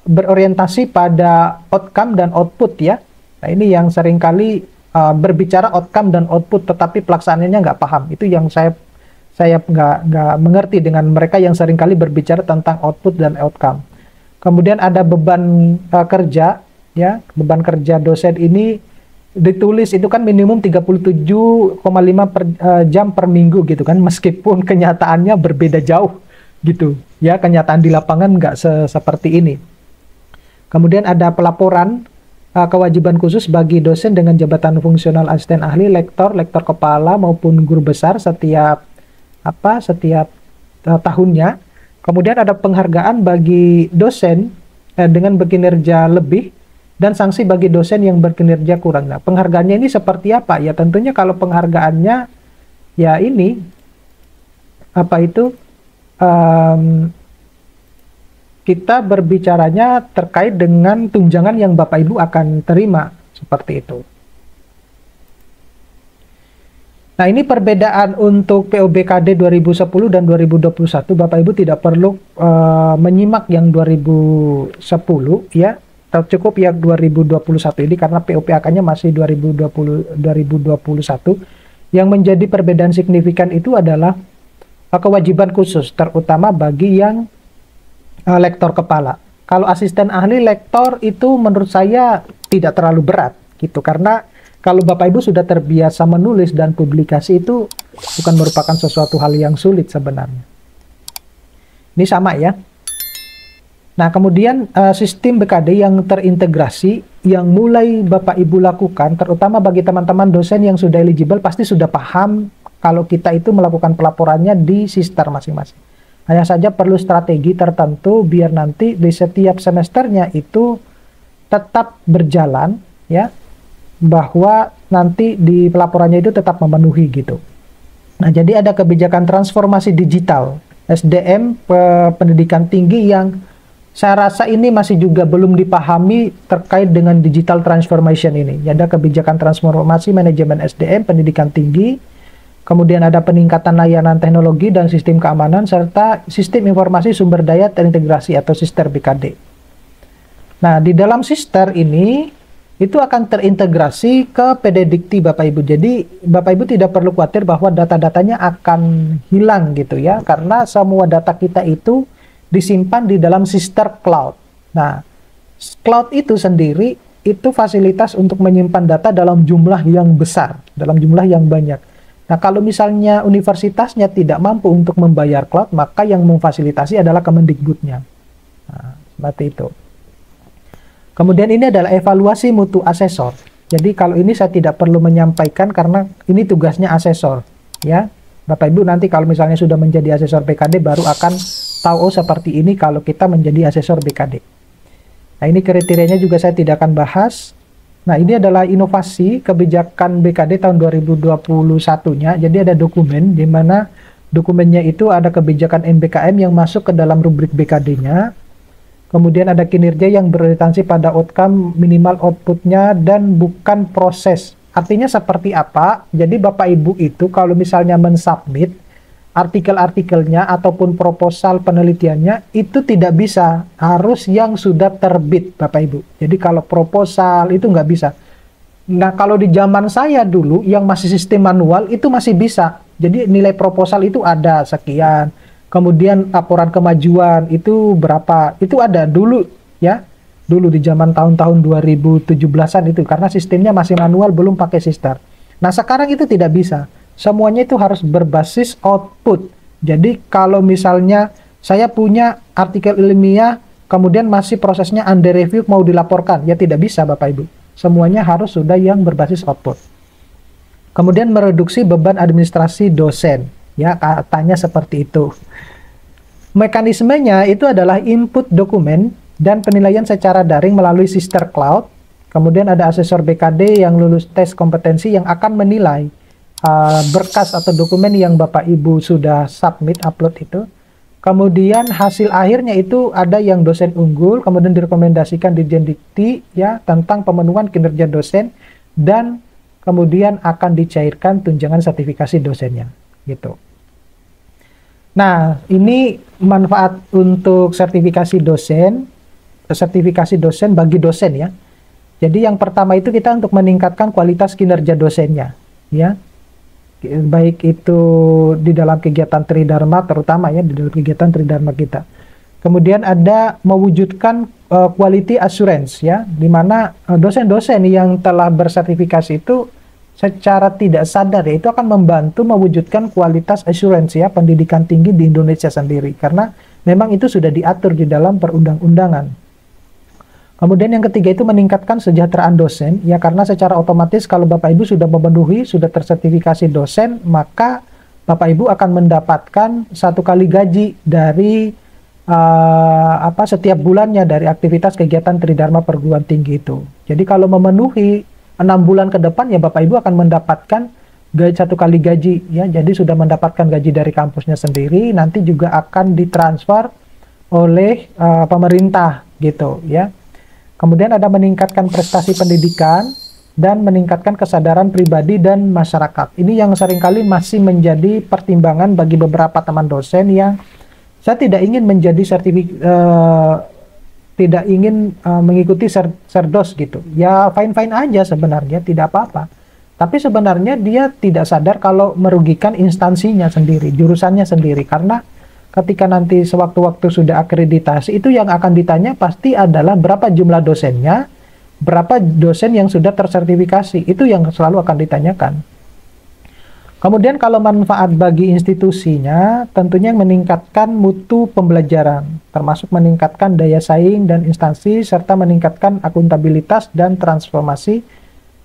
berorientasi pada outcome dan output ya. Nah ini yang seringkali berbicara outcome dan output tetapi pelaksanaannya nggak paham. Itu yang saya nggak mengerti dengan mereka yang seringkali berbicara tentang output dan outcome. Kemudian ada beban kerja ya, beban kerja dosen ini ditulis itu kan minimum 37,5 jam per minggu gitu kan, meskipun kenyataannya berbeda jauh gitu ya, kenyataan di lapangan nggak seperti ini. Kemudian ada pelaporan kewajiban khusus bagi dosen dengan jabatan fungsional asisten ahli, lektor, lektor kepala maupun guru besar setiap tahunnya. Kemudian ada penghargaan bagi dosen dengan berkinerja lebih dan sanksi bagi dosen yang berkinerja kurang. Nah, penghargaannya ini seperti apa? Ya tentunya kalau penghargaannya ya ini kita berbicaranya terkait dengan tunjangan yang Bapak Ibu akan terima, seperti itu. Nah, ini perbedaan untuk PUBKD 2010 dan 2021. Bapak Ibu tidak perlu menyimak yang 2010 ya, cukup yang 2021 ini karena POPAK-nya masih 2021. Yang menjadi perbedaan signifikan itu adalah kewajiban khusus, terutama bagi yang lektor kepala. Kalau asisten ahli lektor itu menurut saya tidak terlalu berat gitu, karena kalau Bapak Ibu sudah terbiasa menulis dan publikasi itu bukan merupakan sesuatu hal yang sulit sebenarnya. Ini sama ya. Nah, kemudian sistem BKD yang terintegrasi yang mulai Bapak Ibu lakukan, terutama bagi teman-teman dosen yang sudah eligible, pasti sudah paham kalau kita itu melakukan pelaporannya di sister masing-masing. Hanya saja perlu strategi tertentu biar nanti di setiap semesternya itu tetap berjalan, ya, bahwa nanti di pelaporannya itu tetap memenuhi gitu. Nah, jadi ada kebijakan transformasi digital SDM pendidikan tinggi yang saya rasa ini masih juga belum dipahami terkait dengan digital transformation ini. Ada kebijakan transformasi manajemen SDM pendidikan tinggi, kemudian ada peningkatan layanan teknologi dan sistem keamanan, serta sistem informasi sumber daya terintegrasi atau sister BKD. Nah, di dalam sister ini, itu akan terintegrasi ke PDDikti Bapak Ibu. Jadi, Bapak Ibu tidak perlu khawatir bahwa data-datanya akan hilang gitu ya, karena semua data kita itu disimpan di dalam sister cloud. Nah, cloud itu sendiri, itu fasilitas untuk menyimpan data dalam jumlah yang besar, dalam jumlah yang banyak. Nah, kalau misalnya universitasnya tidak mampu untuk membayar cloud, maka yang memfasilitasi adalah Kemendikbudnya. Nah, seperti itu. Kemudian ini adalah evaluasi mutu asesor. Jadi kalau ini saya tidak perlu menyampaikan karena ini tugasnya asesor. Ya, Bapak Ibu nanti kalau misalnya sudah menjadi asesor BKD baru akan tahu, oh seperti ini kalau kita menjadi asesor BKD. Nah, ini kriterianya juga saya tidak akan bahas. Nah, ini adalah inovasi kebijakan BKD tahun 2021-nya. Jadi ada dokumen di mana dokumennya itu ada kebijakan MBKM yang masuk ke dalam rubrik BKD-nya. Kemudian ada kinerja yang berorientasi pada outcome, minimal outputnya, dan bukan proses. Artinya seperti apa? Jadi Bapak Ibu itu kalau misalnya mensubmit artikel-artikelnya ataupun proposal penelitiannya itu tidak bisa, harus yang sudah terbit Bapak Ibu. Jadi kalau proposal itu nggak bisa. Nah, kalau di zaman saya dulu yang masih sistem manual itu masih bisa. Jadi nilai proposal itu ada sekian. Kemudian laporan kemajuan itu berapa? Itu ada dulu ya. Dulu di zaman tahun-tahun 2017-an itu, karena sistemnya masih manual, belum pakai sister. Nah, sekarang itu tidak bisa. Semuanya itu harus berbasis output. Jadi kalau misalnya saya punya artikel ilmiah, kemudian masih prosesnya under review mau dilaporkan, ya tidak bisa Bapak Ibu. Semuanya harus sudah yang berbasis output. Kemudian mereduksi beban administrasi dosen. Ya, katanya seperti itu. Mekanismenya itu adalah input dokumen dan penilaian secara daring melalui sister cloud. Kemudian ada asesor BKD yang lulus tes kompetensi yang akan menilai berkas atau dokumen yang Bapak Ibu sudah submit, upload itu. Kemudian hasil akhirnya itu ada yang dosen unggul, kemudian direkomendasikan di Jendikti ya tentang pemenuhan kinerja dosen, dan kemudian akan dicairkan tunjangan sertifikasi dosennya gitu. Nah, ini manfaat untuk sertifikasi dosen bagi dosen ya. Jadi yang pertama itu kita untuk meningkatkan kualitas kinerja dosennya ya. Baik itu di dalam kegiatan Tridharma, terutama ya di dalam kegiatan Tridharma kita. Kemudian ada mewujudkan quality assurance ya, di mana dosen-dosen yang telah bersertifikasi itu secara tidak sadar ya, itu akan membantu mewujudkan kualitas assurance ya pendidikan tinggi di Indonesia sendiri, karena memang itu sudah diatur di dalam perundang-undangan. Kemudian yang ketiga itu meningkatkan kesejahteraan dosen ya, karena secara otomatis kalau Bapak Ibu sudah memenuhi, sudah tersertifikasi dosen, maka Bapak Ibu akan mendapatkan 1 kali gaji dari setiap bulannya dari aktivitas kegiatan Tridharma perguruan tinggi itu. Jadi kalau memenuhi 6 bulan ke depan ya Bapak Ibu akan mendapatkan 1 kali gaji ya. Jadi sudah mendapatkan gaji dari kampusnya sendiri, nanti juga akan ditransfer oleh pemerintah gitu ya. Kemudian ada meningkatkan prestasi pendidikan dan meningkatkan kesadaran pribadi dan masyarakat. Ini yang seringkali masih menjadi pertimbangan bagi beberapa teman dosen yang saya tidak ingin menjadi tidak ingin mengikuti serdos gitu. Ya fine-fine aja sebenarnya, tidak apa-apa. Tapi sebenarnya dia tidak sadar kalau merugikan instansinya sendiri, jurusannya sendiri. Karena ketika nanti sewaktu-waktu sudah akreditasi, itu yang akan ditanya pasti adalah berapa jumlah dosennya, berapa dosen yang sudah tersertifikasi. Itu yang selalu akan ditanyakan. Kemudian kalau manfaat bagi institusinya, tentunya meningkatkan mutu pembelajaran, termasuk meningkatkan daya saing dan instansi, serta meningkatkan akuntabilitas dan transformasi,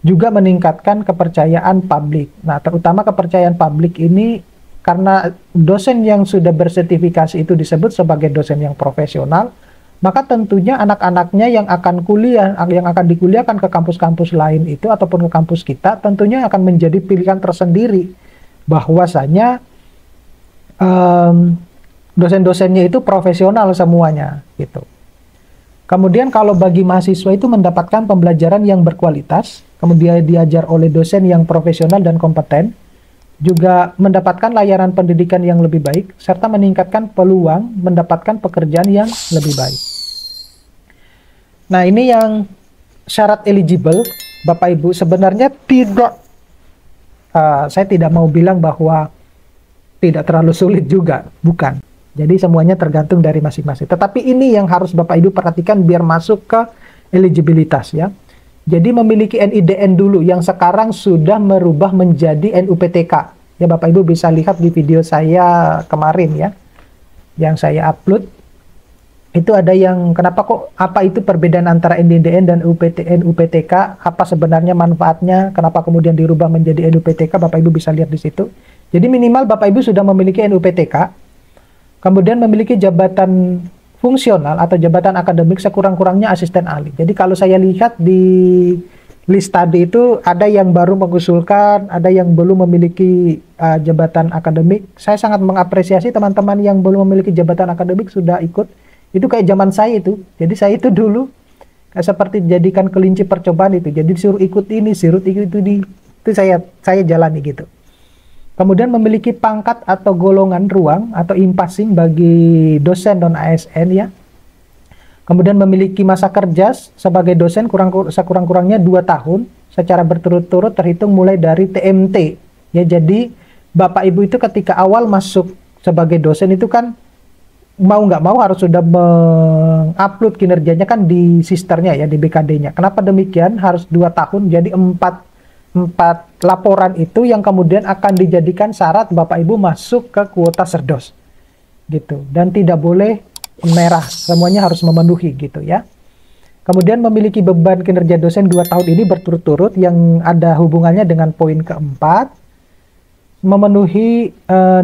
juga meningkatkan kepercayaan publik. Nah, terutama kepercayaan publik ini karena dosen yang sudah bersertifikasi itu disebut sebagai dosen yang profesional, maka tentunya anak-anaknya yang akan kuliah, yang akan dikuliahkan ke kampus-kampus lain itu ataupun ke kampus kita, tentunya akan menjadi pilihan tersendiri bahwasanya dosen-dosennya itu profesional semuanya gitu. Kemudian kalau bagi mahasiswa itu mendapatkan pembelajaran yang berkualitas, kemudian diajar oleh dosen yang profesional dan kompeten, juga mendapatkan layanan pendidikan yang lebih baik, serta meningkatkan peluang mendapatkan pekerjaan yang lebih baik. Nah, ini yang syarat eligible, Bapak Ibu, sebenarnya tidak, saya tidak mau bilang bahwa tidak terlalu sulit juga, bukan. Jadi semuanya tergantung dari masing-masing. Tetapi ini yang harus Bapak Ibu perhatikan biar masuk ke eligibilitas ya. Jadi memiliki NIDN dulu yang sekarang sudah merubah menjadi NUPTK. Ya Bapak Ibu bisa lihat di video saya kemarin ya, yang saya upload. Itu ada yang kenapa kok, apa itu perbedaan antara NIDN dan NUPTK, apa sebenarnya manfaatnya, kenapa kemudian dirubah menjadi NUPTK, Bapak Ibu bisa lihat di situ. Jadi minimal Bapak Ibu sudah memiliki NUPTK, kemudian memiliki jabatan fungsional atau jabatan akademik sekurang-kurangnya asisten ahli. Jadi kalau saya lihat di list tadi itu ada yang baru mengusulkan, ada yang belum memiliki jabatan akademik. Saya sangat mengapresiasi teman-teman yang belum memiliki jabatan akademik sudah ikut. Itu kayak zaman saya itu. Jadi saya itu dulu seperti jadikan kelinci percobaan itu. Jadi disuruh ikut ini, disuruh ikut itu saya jalani gitu. Kemudian memiliki pangkat atau golongan ruang atau impasing bagi dosen non ASN ya. Kemudian memiliki masa kerja sebagai dosen sekurang-kurangnya 2 tahun secara berturut-turut terhitung mulai dari TMT. Ya, jadi Bapak Ibu itu ketika awal masuk sebagai dosen itu kan mau nggak mau harus sudah mengupload kinerjanya kan di sisternya ya, di BKD-nya. Kenapa demikian? Harus 2 tahun, jadi 4 laporan itu yang kemudian akan dijadikan syarat Bapak Ibu masuk ke kuota Serdos gitu, dan tidak boleh merah, semuanya harus memenuhi gitu ya. Kemudian memiliki beban kinerja dosen 2 tahun ini berturut-turut yang ada hubungannya dengan poin keempat, memenuhi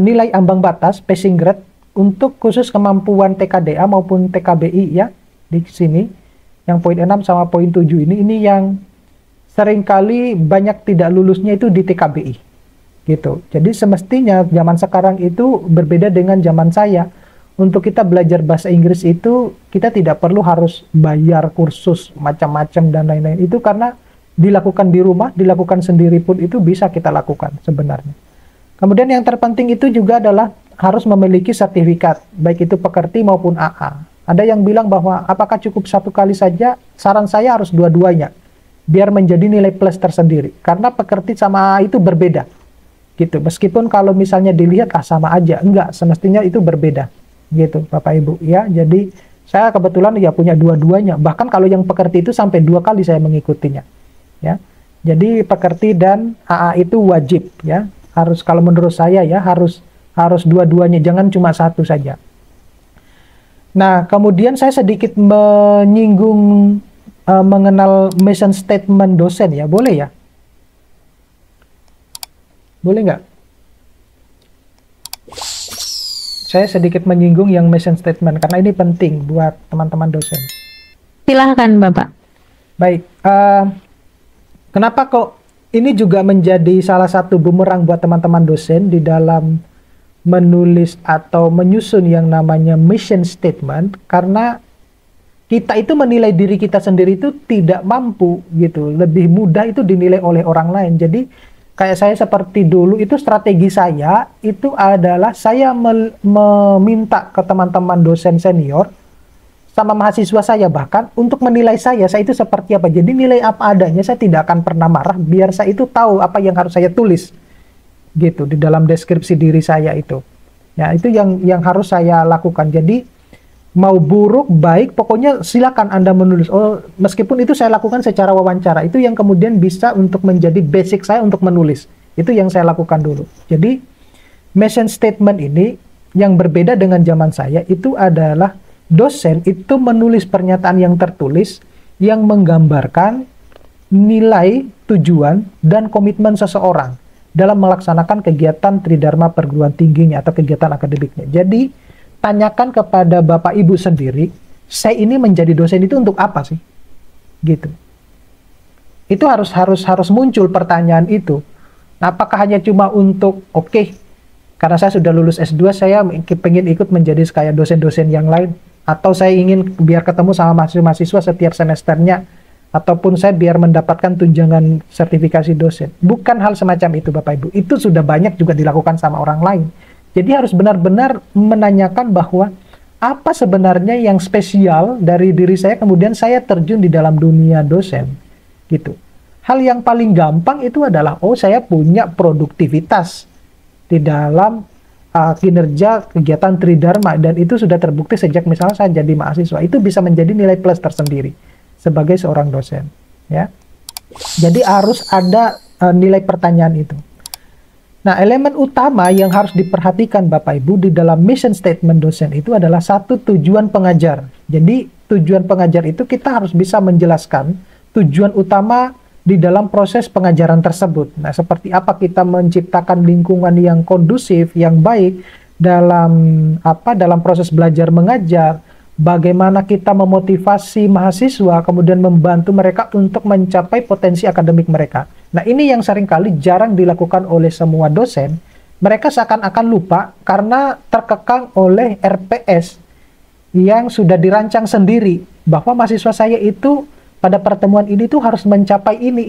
nilai ambang batas passing grade untuk khusus kemampuan TKDA maupun TKBI ya, di sini yang poin 6 sama poin 7 ini yang seringkali banyak tidak lulusnya itu di TKBI gitu. Jadi semestinya zaman sekarang itu berbeda dengan zaman saya. Untuk kita belajar bahasa Inggris itu kita tidak perlu harus bayar kursus macam-macam dan lain-lain, itu karena dilakukan di rumah, dilakukan sendiri pun itu bisa kita lakukan sebenarnya. Kemudian yang terpenting itu juga adalah harus memiliki sertifikat, baik itu pekerti maupun AA. Ada yang bilang bahwa apakah cukup 1 kali saja? Saran saya harus dua-duanya, biar menjadi nilai plus tersendiri. Karena pekerti sama AA itu berbeda, gitu. Meskipun kalau misalnya dilihat sama aja, enggak, semestinya itu berbeda, gitu, Bapak Ibu. Ya, jadi saya kebetulan ya punya dua-duanya. Bahkan kalau yang pekerti itu sampai 2 kali saya mengikutinya. Ya, jadi pekerti dan AA itu wajib, ya. Harus, kalau menurut saya ya harus dua-duanya, jangan cuma satu saja. Nah, kemudian saya sedikit menyinggung mengenal mission statement dosen ya, boleh ya? Boleh nggak? Saya sedikit menyinggung yang mission statement karena ini penting buat teman-teman dosen. Silahkan Bapak. Baik, kenapa kok ini juga menjadi salah satu bumerang buat teman-teman dosen di dalam menulis atau menyusun yang namanya mission statement, karena kita itu menilai diri kita sendiri itu tidak mampu gitu, lebih mudah itu dinilai oleh orang lain. Jadi kayak saya seperti dulu itu strategi saya itu adalah saya meminta ke teman-teman dosen senior sama mahasiswa saya bahkan untuk menilai saya itu seperti apa. Jadi nilai apa adanya, saya tidak akan pernah marah biar saya itu tahu apa yang harus saya tulis gitu di dalam deskripsi diri saya itu. Ya, itu yang harus saya lakukan. Jadi mau buruk baik pokoknya silakan Anda menulis. Oh, meskipun itu saya lakukan secara wawancara, itu yang kemudian bisa untuk menjadi basic saya untuk menulis Itu yang saya lakukan dulu. Jadi mission statement ini yang berbeda dengan zaman saya itu adalah dosen itu menulis pernyataan yang tertulis yang menggambarkan nilai, tujuan, dan komitmen seseorang dalam melaksanakan kegiatan Tridharma perguruan tingginya atau kegiatan akademiknya. Jadi tanyakan kepada Bapak Ibu sendiri, saya ini menjadi dosen itu untuk apa sih? Gitu. Itu harus muncul pertanyaan itu. Nah, apakah hanya cuma untuk karena saya sudah lulus S2, saya pengen ikut menjadi kayak dosen-dosen yang lain, atau saya ingin biar ketemu sama mahasiswa setiap semesternya, ataupun saya biar mendapatkan tunjangan sertifikasi dosen. Bukan hal semacam itu Bapak Ibu. Itu sudah banyak juga dilakukan sama orang lain. Jadi harus benar-benar menanyakan bahwa apa sebenarnya yang spesial dari diri saya, kemudian saya terjun di dalam dunia dosen. Gitu. Hal yang paling gampang itu adalah, saya punya produktivitas di dalam kinerja kegiatan Tridharma, dan itu sudah terbukti sejak misalnya saya jadi mahasiswa. Itu bisa menjadi nilai plus tersendiri sebagai seorang dosen, ya. Jadi harus ada nilai pertanyaan itu. Nah, elemen utama yang harus diperhatikan Bapak Ibu di dalam mission statement dosen itu adalah satu, tujuan pengajar. Jadi tujuan pengajar itu kita harus bisa menjelaskan tujuan utama di dalam proses pengajaran tersebut. Nah, seperti apa kita menciptakan lingkungan yang kondusif, yang baik dalam proses belajar mengajar, bagaimana kita memotivasi mahasiswa, kemudian membantu mereka untuk mencapai potensi akademik mereka. Nah, ini yang seringkali jarang dilakukan oleh semua dosen. Mereka seakan-akan lupa karena terkekang oleh RPS yang sudah dirancang sendiri, bahwa mahasiswa saya itu pada pertemuan ini tuh harus mencapai ini.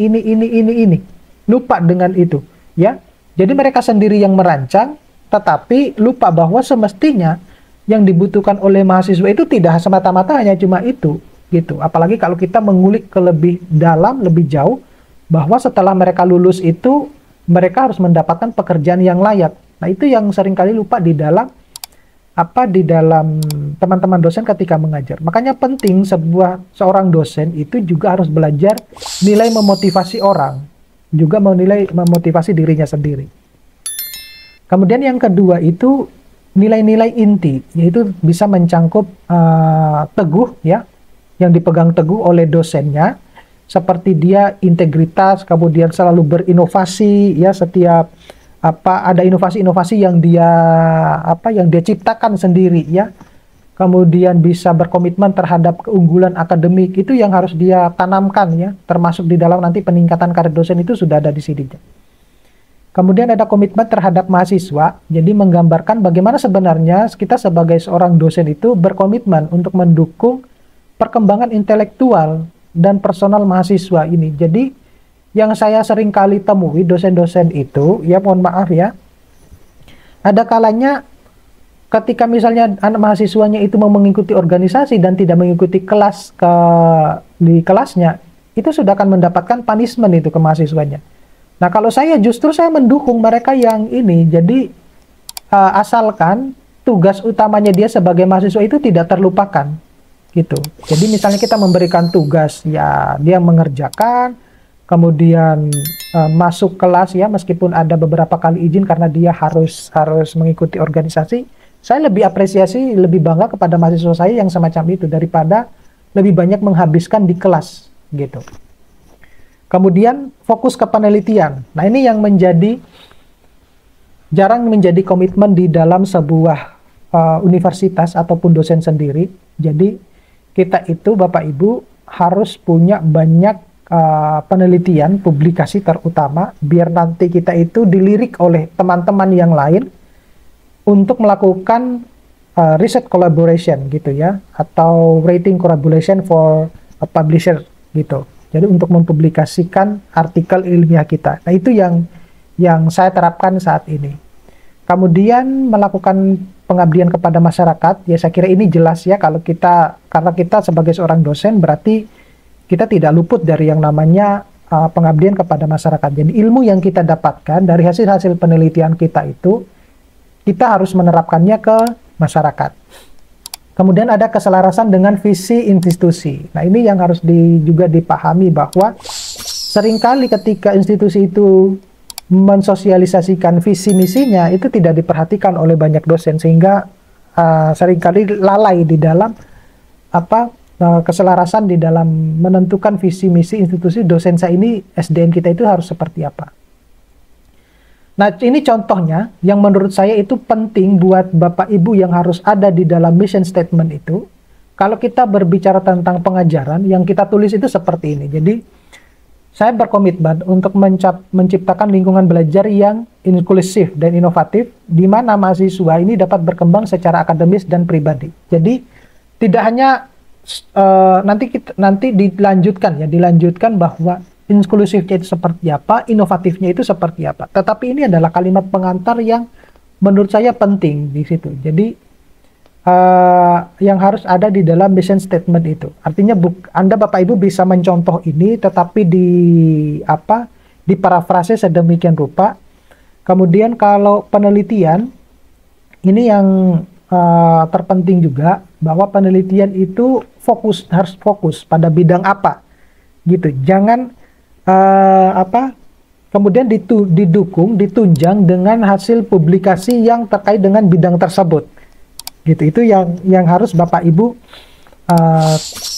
Lupa dengan itu, ya. Jadi mereka sendiri yang merancang, tetapi lupa bahwa semestinya yang dibutuhkan oleh mahasiswa itu tidak semata-mata hanya cuma itu, gitu. Apalagi kalau kita mengulik ke lebih dalam, lebih jauh, bahwa setelah mereka lulus itu mereka harus mendapatkan pekerjaan yang layak. Nah, itu yang seringkali lupa di dalam teman-teman dosen ketika mengajar. Makanya penting seorang dosen itu juga harus belajar nilai memotivasi orang, juga memotivasi dirinya sendiri. Kemudian yang kedua itu nilai-nilai inti, yaitu bisa mencangkup teguh, ya, yang dipegang teguh oleh dosennya, seperti dia integritas, kemudian selalu berinovasi, ya, setiap ada inovasi-inovasi yang dia ciptakan sendiri, ya. Kemudian bisa berkomitmen terhadap keunggulan akademik, itu yang harus dia tanamkan, ya, termasuk di dalam nanti peningkatan karir dosen itu sudah ada di sini. Kemudian ada komitmen terhadap mahasiswa, jadi menggambarkan bagaimana sebenarnya kita sebagai seorang dosen itu berkomitmen untuk mendukung perkembangan intelektual dan personal mahasiswa ini. Jadi yang saya sering kali temui dosen-dosen itu, ya, mohon maaf ya, ada kalanya ketika misalnya anak mahasiswanya itu mau mengikuti organisasi dan tidak mengikuti kelas di kelasnya, itu sudah akan mendapatkan punishment itu ke mahasiswanya. Nah, kalau saya justru saya mendukung mereka yang ini, jadi asalkan tugas utamanya dia sebagai mahasiswa itu tidak terlupakan, gitu. Jadi misalnya kita memberikan tugas, ya, dia mengerjakan, kemudian masuk kelas, ya, meskipun ada beberapa kali izin karena dia harus mengikuti organisasi, saya lebih apresiasi, lebih bangga kepada mahasiswa saya yang semacam itu daripada lebih banyak menghabiskan di kelas, gitu. Kemudian fokus ke penelitian. Nah, ini yang jarang menjadi komitmen di dalam sebuah universitas ataupun dosen sendiri. Jadi kita itu Bapak Ibu harus punya banyak penelitian, publikasi terutama, biar nanti kita itu dilirik oleh teman-teman yang lain untuk melakukan research collaboration, gitu ya, atau rating collaboration for a publisher, gitu. Jadi untuk mempublikasikan artikel ilmiah kita. Nah, itu yang saya terapkan saat ini. Kemudian melakukan pengabdian kepada masyarakat, ya, saya kira ini jelas, ya, karena kita sebagai seorang dosen berarti kita tidak luput dari yang namanya pengabdian kepada masyarakat. Jadi ilmu yang kita dapatkan dari hasil-hasil penelitian kita itu, kita harus menerapkannya ke masyarakat. Kemudian ada keselarasan dengan visi institusi. Nah, ini yang harus juga dipahami bahwa seringkali ketika institusi itu mensosialisasikan visi misinya itu tidak diperhatikan oleh banyak dosen, sehingga seringkali lalai di dalam keselarasan di dalam menentukan visi misi institusi dosensa ini, SDM kita itu harus seperti apa. Nah, ini contohnya yang menurut saya itu penting buat Bapak Ibu yang harus ada di dalam mission statement itu. Kalau kita berbicara tentang pengajaran, yang kita tulis itu seperti ini. Jadi, saya berkomitmen untuk menciptakan lingkungan belajar yang inklusif dan inovatif, di mana mahasiswa ini dapat berkembang secara akademis dan pribadi. Jadi, tidak hanya nanti dilanjutkan bahwa inklusifnya itu seperti apa, inovatifnya itu seperti apa. Tetapi ini adalah kalimat pengantar yang menurut saya penting di situ. Jadi yang harus ada di dalam mission statement itu. Artinya Anda Bapak Ibu bisa mencontoh ini, tetapi diparafrase sedemikian rupa. Kemudian kalau penelitian, ini yang terpenting juga, bahwa penelitian itu harus fokus pada bidang apa, gitu. Jangan kemudian ditunjang dengan hasil publikasi yang terkait dengan bidang tersebut, gitu. Itu yang harus Bapak Ibu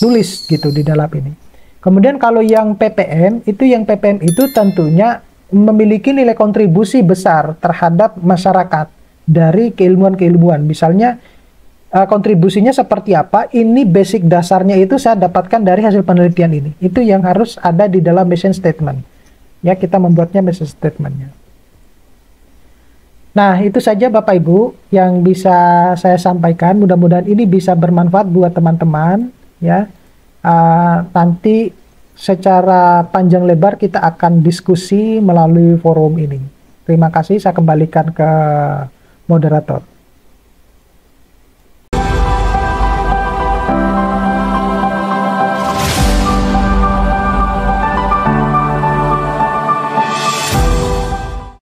tulis gitu di dalam ini. Kemudian kalau yang PPM itu tentunya memiliki nilai kontribusi besar terhadap masyarakat dari keilmuan-keilmuan. Misalnya kontribusinya seperti apa, ini basic dasarnya itu saya dapatkan dari hasil penelitian ini. Itu yang harus ada di dalam mission statement. Ya, kita membuatnya mission statementnya. Nah, itu saja Bapak Ibu yang bisa saya sampaikan. Mudah-mudahan ini bisa bermanfaat buat teman-teman. Ya, nanti secara panjang lebar kita akan diskusi melalui forum ini. Terima kasih, saya kembalikan ke moderator.